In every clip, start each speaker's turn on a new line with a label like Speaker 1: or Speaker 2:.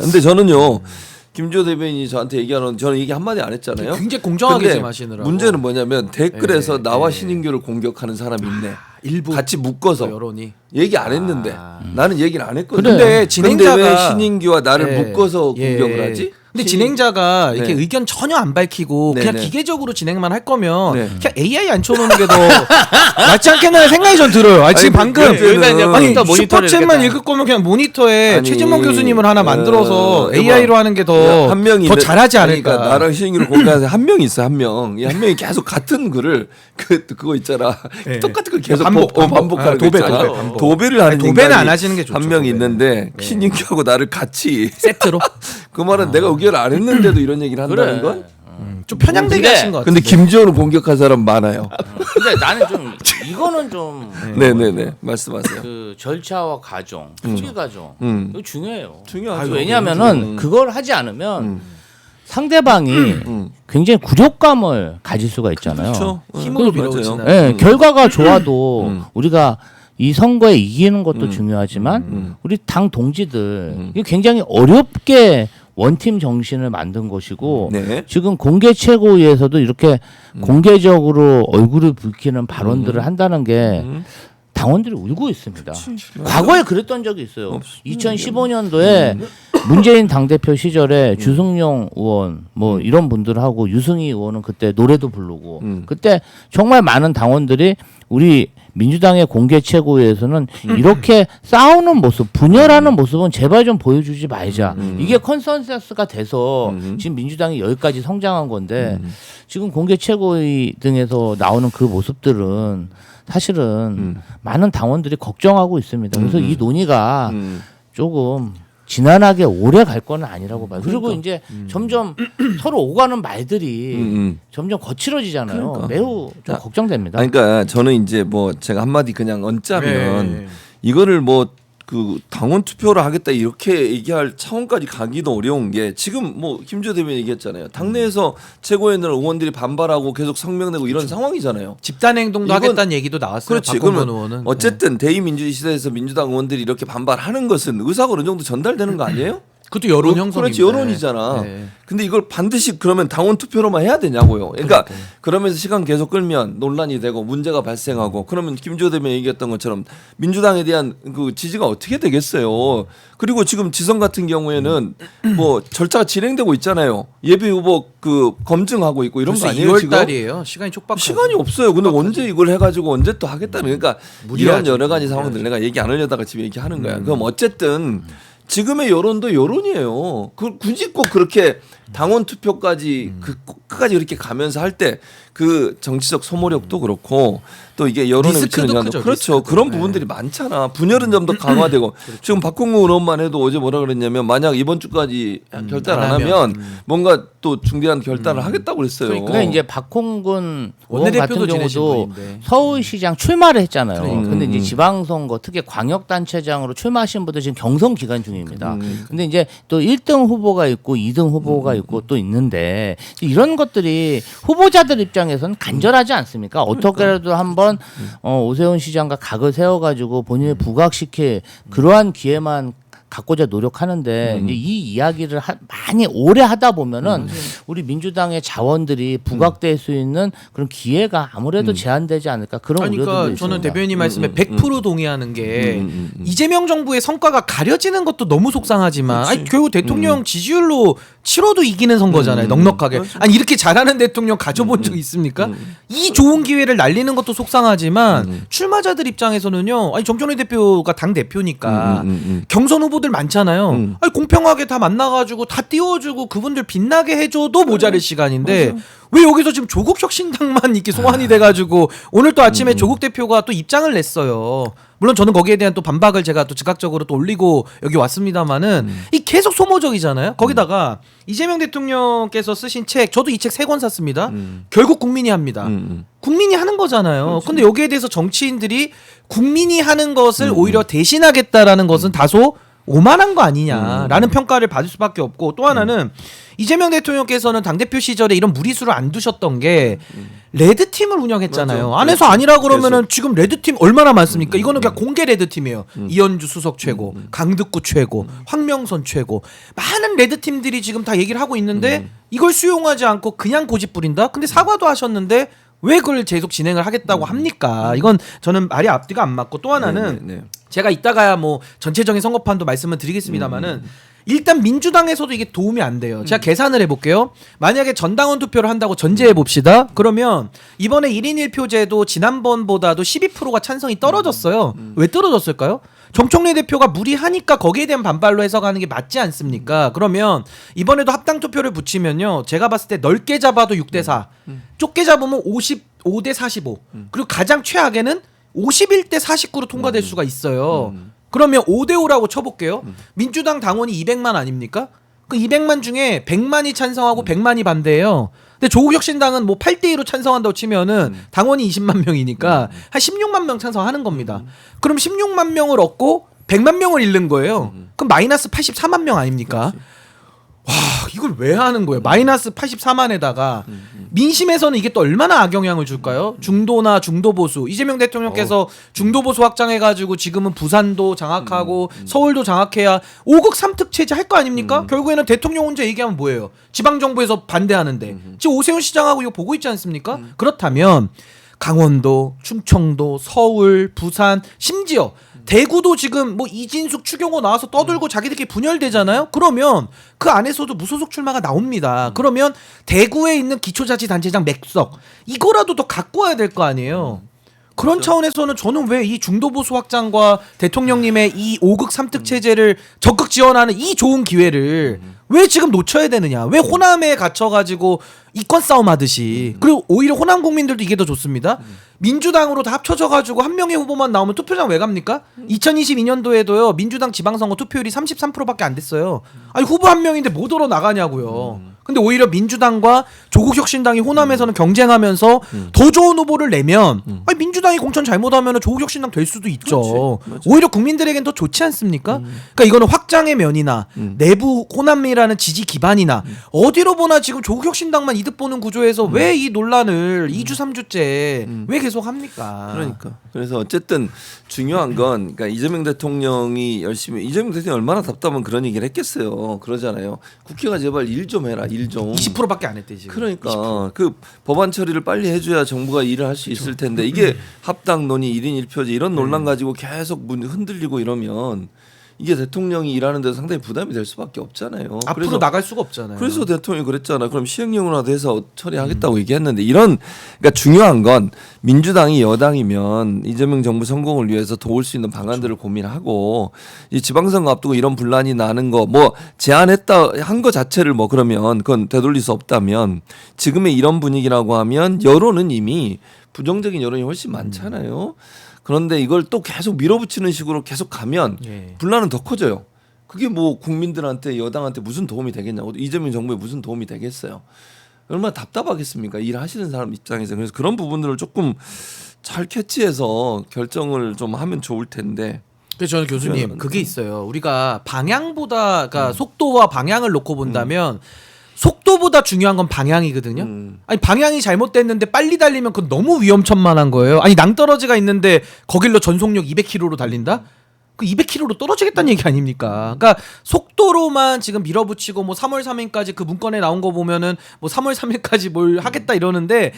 Speaker 1: 근데 저는요. 김주호 대변인이 저한테 얘기하는 저는 얘기 한마디 안 했잖아요.
Speaker 2: 굉장히 공정하게 지금 하시느라고.
Speaker 1: 문제는 뭐냐면 댓글에서 나와 신인규를 공격하는 사람이 있네.
Speaker 2: 일부
Speaker 1: 같이 묶어서
Speaker 2: 여론이
Speaker 1: 얘기 안 했는데 나는 얘기를 안 했거든요.
Speaker 2: 근데 진행자가
Speaker 1: 왜 신인규와 나를 묶어서 공격을 하지?
Speaker 2: 근데 진행자가 이렇게
Speaker 1: 네.
Speaker 2: 의견 전혀 안 밝히고 그냥
Speaker 1: 네네.
Speaker 2: 기계적으로 진행만 할 거면
Speaker 1: 네.
Speaker 2: 그냥 AI 앉혀놓는 게 더 낫지 않겠나는 생각이 전 들어요. 아니, 지금 방금
Speaker 1: 여기다 이제
Speaker 3: 컴퓨터 모니터를
Speaker 2: 슈퍼챗만
Speaker 3: 이렇게
Speaker 2: 읽을 거면 그냥 모니터에
Speaker 1: 아니,
Speaker 2: 최진봉 교수님을 하나 만들어서
Speaker 1: 여보,
Speaker 2: AI로 하는 게 더
Speaker 1: 한 명이
Speaker 2: 더 잘하지 않을까.
Speaker 1: 그러니까 나랑 신인규를 공격하는 한 명이 있어 한 명. 이 한 명이 계속 같은 글을 그거 있잖아.
Speaker 2: 네.
Speaker 1: 똑같은 걸 계속
Speaker 2: 반복하는
Speaker 1: 반복하는 거
Speaker 2: 도배,
Speaker 1: 있잖아.
Speaker 2: 도배, 반복.
Speaker 1: 도배를 하는
Speaker 2: 도배는
Speaker 1: 인간이
Speaker 2: 안 하시는 게 좋죠,
Speaker 1: 한 명이
Speaker 2: 도배는.
Speaker 1: 있는데 신인규하고 나를 같이
Speaker 2: 세트로
Speaker 1: 그 말은 내가 의견을 안 했는데도 이런 얘기를 한다는 건?
Speaker 2: 좀 편향되게
Speaker 3: 근데-
Speaker 2: 하신 것 같아요.
Speaker 1: 근데 김지호를 공격한 사람 많아요.
Speaker 3: 근데 나는 좀 이거는 좀
Speaker 1: 네네네 말씀하세요.
Speaker 3: 그 절차와 과정, 투기 과정 이거 중요해요.
Speaker 1: 중요하죠.
Speaker 3: 왜냐하면은 그걸 하지 않으면 상대방이 굉장히 굴욕감을 가질 수가 있잖아요.
Speaker 1: 그렇죠.
Speaker 2: 힘으로
Speaker 1: 맞아요.
Speaker 2: 밀어붙이는.
Speaker 3: 예, 결과가 좋아도 우리가 이 선거에 이기는 것도 중요하지만 우리 당 동지들 이게 굉장히 어렵게 원팀 정신을 만든 것이고
Speaker 1: 네.
Speaker 3: 지금 공개 최고위에서도 이렇게 공개적으로 얼굴을 붉히는 발언들을 한다는 게 당원들이 울고 있습니다. 과거에 그랬던 적이 있어요. 2015년도에 문재인 당대표 시절에 주승용 의원 뭐 이런 분들하고 유승희 의원은 그때 노래도 부르고 그때 정말 많은 당원들이 우리 민주당의 공개 최고위에서는 이렇게 싸우는 모습, 분열하는 모습은 제발 좀 보여주지 말자. 이게 컨센서스가 돼서 지금 민주당이 여기까지 성장한 건데 지금 공개 최고위 등에서 나오는 그 모습들은 사실은 많은 당원들이 걱정하고 있습니다. 그래서 이 논의가 조금 지난하게 오래 갈 건 아니라고 봐요. 그리고 이제 점점 서로 오가는 말들이 점점 거칠어지잖아요. 매우 좀 걱정됩니다.
Speaker 1: 아니, 그러니까 저는 이제 뭐 제가 한마디 그냥 얹자면
Speaker 2: 네.
Speaker 1: 이거를 뭐 그 당원 투표를 하겠다 이렇게 얘기할 차원까지 가기도 어려운 게 지금 뭐 김주호 대변인 얘기했잖아요. 당내에서 최고위원 의원들이 반발하고 계속 성명 내고 이런 상황이잖아요.
Speaker 2: 집단 행동도
Speaker 1: 이건-
Speaker 2: 하겠다는 얘기도 나왔어요.
Speaker 1: 그렇지.
Speaker 2: 박홍근
Speaker 1: 그러면
Speaker 2: 의원은.
Speaker 1: 어쨌든 대의민주주의 시대에서 민주당 의원들이 이렇게 반발하는 것은 의사가 어느 정도 전달되는 거 아니에요?
Speaker 2: 그것도 여론 형성입니다.
Speaker 1: 그렇지 여론이잖아.
Speaker 2: 네.
Speaker 1: 근데 이걸 반드시 그러면 당원 투표로만 해야 되냐고요. 그러니까 그러면서 시간 계속 끌면 논란이 되고 문제가 발생하고 그러면 김주호 대변인 얘기했던 것처럼 민주당에 대한 그 지지가 어떻게 되겠어요. 그리고 지금 지선 같은 경우에는 뭐 절차가 진행되고 있잖아요. 예비 후보 그 검증하고 있고 이런 거
Speaker 2: 벌써
Speaker 1: 아니에요
Speaker 2: 2월
Speaker 1: 지금?
Speaker 2: 달이에요. 시간이 촉박하고.
Speaker 1: 시간이 없어요. 근데 언제 이걸 해가지고 언제 또 하겠다는 그러니까 이런
Speaker 2: 무리하죠.
Speaker 1: 여러 가지 상황들 내가 얘기 안 하려다가 지금 얘기하는 거야. 그럼 어쨌든 지금의 여론도 여론이에요. 그 굳이 꼭 그렇게 당원 투표까지 끝까지 이렇게 가면서 할 때 그 정치적 소모력도 그렇고 또 이게 여론에
Speaker 2: 리스크도
Speaker 1: 미치는 영향도
Speaker 2: 크죠,
Speaker 1: 그렇죠.
Speaker 2: 리스크도.
Speaker 1: 그런 부분들이 많잖아. 분열은 좀 더 강화되고 지금 박홍근 의원만 해도 어제 뭐라 그랬냐면 만약 이번 주까지 결단 안
Speaker 2: 안
Speaker 1: 하면 뭔가 또 중대한 결단을 하겠다고 그랬어요.
Speaker 3: 그러니까 이제 박홍근 의원
Speaker 2: 원내대표도
Speaker 3: 같은
Speaker 2: 지내신
Speaker 3: 경우도
Speaker 2: 분인데.
Speaker 3: 서울시장 출마를 했잖아요.
Speaker 2: 그러니까.
Speaker 3: 근데 이제 지방선거 특히 광역단체장으로 출마하신 분들 지금 경선 기간 중입니다. 근데 이제 또 1등 후보가 있고 2등 후보가 있고 또 있는데 이런 것들이 후보자들 입장에서는 간절하지 않습니까? 어떻게라도 한번 오세훈 시장과 각을 세워가지고 본인을 부각시킬 그러한 기회만 갖고자 노력하는데 이제 이 이야기를 많이 오래 하다 보면은 우리 민주당의 자원들이 부각될 수 있는 그런 기회가 아무래도 제한되지 않을까 그런 우려도
Speaker 2: 그러니까
Speaker 3: 있습니다.
Speaker 2: 저는 대변인 말씀에 100% 동의하는 게 이재명 정부의 성과가 가려지는 것도 너무 속상하지만 아니, 결국 대통령 지지율로 치러도 이기는 선거잖아요. 넉넉하게. 아니 이렇게 잘하는 대통령 가져본 적 있습니까? 이 좋은 기회를 날리는 것도 속상하지만 출마자들 입장에서는요. 아니 정청래 대표가 당 대표니까 경선 후보들 많잖아요. 아니 공평하게 다 만나가지고 다 띄워주고 그분들 빛나게 해줘도 모자랄 시간인데 왜 여기서 지금 조국 혁신당만 이렇게 소환이 돼가지고 오늘 또 아침에 조국 대표가 또 입장을 냈어요. 물론 저는 거기에 대한 또 반박을 제가 또 즉각적으로 또 올리고 여기 왔습니다만은 이 계속 소모적이잖아요. 거기다가 이재명 대통령께서 쓰신 책, 저도 이 책 3권 샀습니다. 결국 국민이 합니다. 국민이 하는 거잖아요. 근데 여기에 대해서 정치인들이 국민이 하는 것을 오히려 대신하겠다라는 것은 다소 오만한 거 아니냐라는 평가를 받을 수밖에 없고 또 하나는 이재명 대통령께서는 당대표 시절에 이런 무리수를 안 두셨던 게 레드 팀을 운영했잖아요.
Speaker 1: 맞아.
Speaker 2: 안에서
Speaker 1: 그렇죠.
Speaker 2: 아니라 그러면은 지금 레드 팀 얼마나 많습니까? 이거는 그냥
Speaker 1: 음.
Speaker 2: 공개 레드 팀이에요. 이현주 수석 최고, 강득구 최고, 황명선 최고. 많은 레드 팀들이 지금 다 얘기를 하고 있는데 이걸 수용하지 않고 그냥 고집 부린다? 근데 사과도 하셨는데 왜 그걸 계속 진행을 하겠다고 합니까? 이건 저는 말이 앞뒤가 안 맞고 또 하나는
Speaker 1: 네.
Speaker 2: 제가 이따가야 뭐 전체적인 선거판도 말씀을 드리겠습니다만은 일단 민주당에서도 이게 도움이 안 돼요. 제가 계산을 해볼게요. 만약에 전당원 투표를 한다고 전제해 봅시다. 그러면 이번에 1인 1표제도 지난번보다도 12%가 찬성이 떨어졌어요. 왜 떨어졌을까요? 정청래 대표가 무리하니까 거기에 대한 반발로 해석하는 게 맞지 않습니까? 그러면 이번에도 합당 투표를 붙이면요. 제가 봤을 때 넓게 잡아도 6대4, 좁게 잡으면 55대 45, 그리고 가장 최악에는 51대 49로 통과될 수가 있어요. 그러면 5대5라고 쳐볼게요. 민주당 당원이 200만 아닙니까? 그 200만 중에 100만이 찬성하고 100만이 반대해요. 근데 조국혁신당은 뭐 8대2로 찬성한다고 치면은 당원이 20만 명이니까 한 16만 명 찬성하는 겁니다. 그럼 16만 명을 얻고 100만 명을 잃는 거예요. 그럼 마이너스 84만 명 아닙니까? 와, 이걸 왜 하는 거예요? 마이너스 84만에다가 민심에서는 이게 또 얼마나 악영향을 줄까요? 중도나 중도 보수. 이재명 대통령께서 중도 보수 확장해가지고 지금은 부산도 장악하고 서울도 장악해야 5국 3특 체제 할 거 아닙니까? 결국에는 대통령 혼자 얘기하면 뭐예요? 지방정부에서 반대하는데. 지금 오세훈 시장하고 이거 보고 있지 않습니까? 그렇다면 강원도, 충청도, 서울, 부산, 심지어 대구도 지금 뭐 이진숙 추경호 나와서 떠들고 자기들끼리 분열되잖아요. 그러면 그 안에서도 무소속 출마가 나옵니다. 그러면 대구에 있는 기초자치단체장 맥석 이거라도 더 갖고 와야 될 거 아니에요. 그런 차원에서는 저는 왜 이 중도보수 확장과 대통령님의 이 5극 3특 체제를 적극 지원하는 이 좋은 기회를 왜 지금 놓쳐야 되느냐? 왜 호남에 갇혀가지고 이권 싸움 하듯이. 그리고 오히려 호남 국민들도 이게 더 좋습니다. 민주당으로 다 합쳐져가지고 한 명의 후보만 나오면 투표장 왜 갑니까? 2022년도에도요 민주당 지방선거 투표율이 33%밖에 안 됐어요. 아니 후보 한 명인데 못 얻어 나가냐고요. 근데 오히려 민주당과 조국혁신당이 호남에서는 경쟁하면서 더 좋은 후보를 내면 아니 민주당이 공천 잘못하면 조국혁신당 될 수도 있죠. 오히려 국민들에겐 더 좋지 않습니까? 그러니까 이거는 확장의 면이나 내부 호남이라는 지지 기반이나 어디로 보나 지금 조국혁신당만 이득 보는 구조에서 왜 이 논란을 2주 3주째 왜 계속 합니까?
Speaker 1: 그러니까 그래서 어쨌든 중요한 건 그러니까 이재명 대통령이 열심히 이재명 대통령이 얼마나 답답하면 그런 얘기를 했겠어요. 그러잖아요. 국회가 제발 일 좀 해라. 일 좀.
Speaker 2: 20%밖에 안 했대 지금.
Speaker 1: 그러니까
Speaker 2: 20%.
Speaker 1: 그 법안 처리를 빨리 해줘야 정부가 일을 할 수 있을 텐데 이게 합당 논의 1인 1표제 이런 논란 가지고 계속 흔들리고 이러면 이게 대통령이 일하는 데 상당히 부담이 될 수밖에 없잖아요.
Speaker 2: 앞으로
Speaker 1: 그래서
Speaker 2: 나갈 수가 없잖아요.
Speaker 1: 그래서 대통령이 그랬잖아. 그럼 시행령으로라도 해서 처리하겠다고 얘기했는데 이런 그러니까 중요한 건 민주당이 여당이면 이재명 정부 성공을 위해서 도울 수 있는 방안들을 고민하고 이 지방선거 앞두고 이런 분란이 나는 거 뭐 제안했다 한 거 자체를 뭐 그러면 그건 되돌릴 수 없다면 지금의 이런 분위기라고 하면 여론은 이미 부정적인 여론이 훨씬 많잖아요. 그런데 이걸 또 계속 밀어붙이는 식으로 계속 가면
Speaker 2: 예.
Speaker 1: 분란은 더 커져요. 그게 뭐 국민들한테 여당한테 무슨 도움이 되겠냐고 이재명 정부에 무슨 도움이 되겠어요. 얼마나 답답하겠습니까? 일하시는 사람 입장에서. 그래서 그런 부분들을 조금 잘 캐치해서 결정을 좀 하면 좋을 텐데.
Speaker 2: 그래서 저는 교수님 그게 있어요. 우리가 방향보다가 속도와 방향을 놓고 본다면 속도보다 중요한 건 방향이거든요. 아니 방향이 잘못됐는데 빨리 달리면 그건 너무 위험천만한 거예요. 아니 낭떠러지가 있는데 거길로 전속력 200km로 달린다? 그 200km로 떨어지겠다는 얘기 아닙니까? 그러니까 속도로만 지금 밀어붙이고 뭐 3월 3일까지 그 문건에 나온 거 보면은 뭐 3월 3일까지 뭘 하겠다 이러는데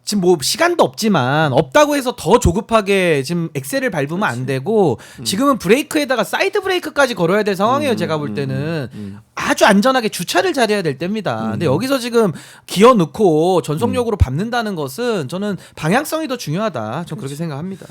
Speaker 2: 지금 뭐 시간도 없지만 없다고 해서 더 조급하게 지금 엑셀을 밟으면 안 되고 지금은 브레이크에다가 사이드 브레이크까지 걸어야 될 상황이에요. 제가 볼 때는 아주 안전하게 주차를 잘해야 될 때입니다. 근데 여기서 지금 기어 넣고 전속력으로 밟는다는 것은 저는 방향성이 더 중요하다. 전 그렇게 생각합니다.